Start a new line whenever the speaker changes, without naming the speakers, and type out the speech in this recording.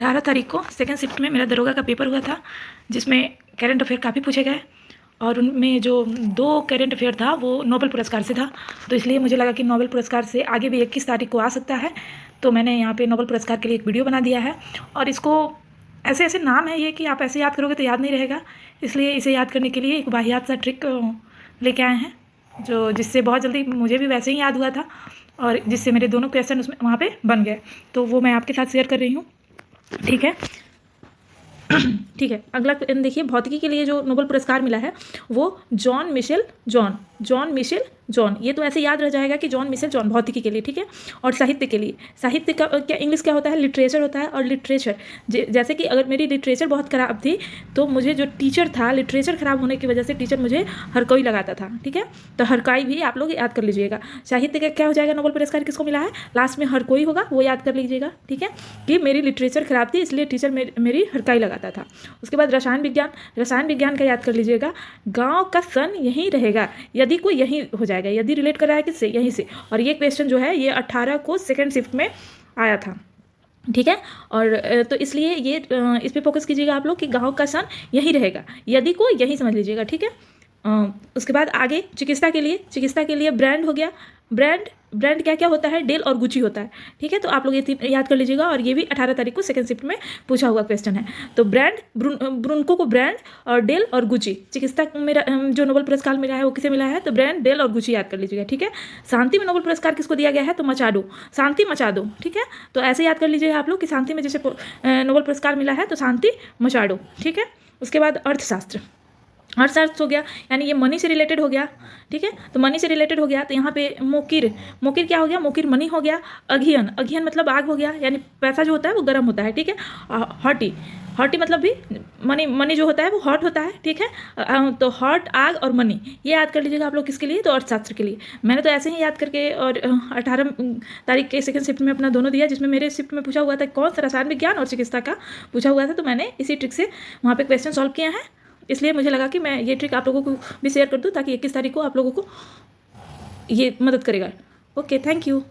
18 तारीख को second shift में मेरा दरोगा का पेपर हुआ था, जिसमें करंट अफेयर काफ़ी पूछे गए और उनमें जो 2 करंट अफेयर था वो नोबेल पुरस्कार से था। तो इसलिए मुझे लगा कि नोबेल पुरस्कार से आगे भी 21 तारीख को आ सकता है, तो मैंने यहाँ पे नोबेल पुरस्कार के लिए एक वीडियो बना दिया है। और इसको ऐसे ऐसे नाम है ये कि आप ऐसे याद करोगे तो याद नहीं रहेगा, इसलिए इसे याद करने के लिए एक वाहियात सा ट्रिक लेके आए हैं, जो जिससे बहुत जल्दी मुझे भी वैसे ही याद हुआ था और जिससे मेरे दोनों क्वेश्चन उसमें वहाँ पे बन गए। तो वो मैं आपके साथ शेयर कर रही हूँ, ठीक है। ठीक है, अगला देखिए, भौतिकी के लिए जो नोबेल पुरस्कार मिला है वो जॉन मिशेल जॉन, ये तो ऐसे याद रह जाएगा कि जॉन मिशेल जॉन, भौतिकी के लिए, ठीक है। और साहित्य के लिए, साहित्य का क्या इंग्लिश क्या होता है, लिटरेचर होता है। और लिटरेचर जैसे कि अगर मेरी लिटरेचर बहुत ख़राब थी तो मुझे जो टीचर था, लिटरेचर ख़राब होने की वजह से टीचर मुझे हरकोई लगाता था, ठीक है। तो हरकाई भी आप लोग याद कर लीजिएगा। साहित्य का क्या हो जाएगा, नोबेल पुरस्कार किसको मिला है, लास्ट में हरकोई होगा, वो याद कर लीजिएगा, ठीक है, कि मेरी लिटरेचर ख़राब थी इसलिए टीचर मेरी हरकाई लगाता था। उसके बाद रसायन विज्ञान का याद कर लीजिएगा, गांव का सन यहीं रहेगा, यदि कोई यहीं हो जाएगा, यदि रिलेट कर रहा है किससे, यहीं से। और ये क्वेश्चन जो है ये 18 को सेकेंड शिफ्ट में आया था, ठीक है। और तो इसलिए ये इस पर फोकस कीजिएगा आप लोग कि गांव का सन यहीं रहेगा, यदि को यहीं समझ लीजिएगा, ठीक है। उसके बाद आगे चिकित्सा के लिए ब्रांड हो गया, ब्रांड क्या क्या होता है, डेल और गुची होता है, ठीक है। तो आप लोग ये याद कर लीजिएगा और ये भी 18 तारीख को सेकेंड शिफ्ट में पूछा हुआ क्वेश्चन है। तो ब्रांड, ब्रुनको को ब्रांड और डेल और गुची, चिकित्सा मेरा जो नोबेल पुरस्कार मिला है वो किसे मिला है, तो ब्रांड, डेल और गुची याद कर लीजिएगा, ठीक है। शांति में नोबेल पुरस्कार किसको दिया गया है, तो मचाडो, शांति मचाडो, ठीक है। तो ऐसे याद कर लीजिएगा आप लोग कि शांति में जैसे नोबेल पुरस्कार मिला है तो शांति मचाडो, ठीक है। उसके बाद अर्थशास्त्र हो गया, यानी ये मनी से रिलेटेड हो गया, ठीक है। तो मनी से रिलेटेड हो गया तो यहाँ पे मोकिर क्या हो गया, मोकिर मनी हो गया। अघियन मतलब आग हो गया, यानी पैसा जो होता है वो गर्म होता है, ठीक है। हॉटी मतलब भी मनी जो होता है वो हॉट होता है, ठीक है। तो हॉट, आग और मनी, ये याद कर लीजिएगा आप लोग किसके लिए, तो अर्थशास्त्र के लिए। मैंने तो ऐसे ही याद करके और 18 तारीख के सेकंड शिफ्ट में अपना दोनों दिया, जिसमें मेरे शिफ्ट में पूछा हुआ था कौन सा रसायन विज्ञान और चिकित्सा का पूछा हुआ था, तो मैंने इसी ट्रिक से वहाँ पे क्वेश्चन सॉल्व किया है। इसलिए मुझे लगा कि मैं ये ट्रिक आप लोगों को भी शेयर कर दूं ताकि 21 तारीख को आप लोगों को ये मदद करेगा। Okay, thank you.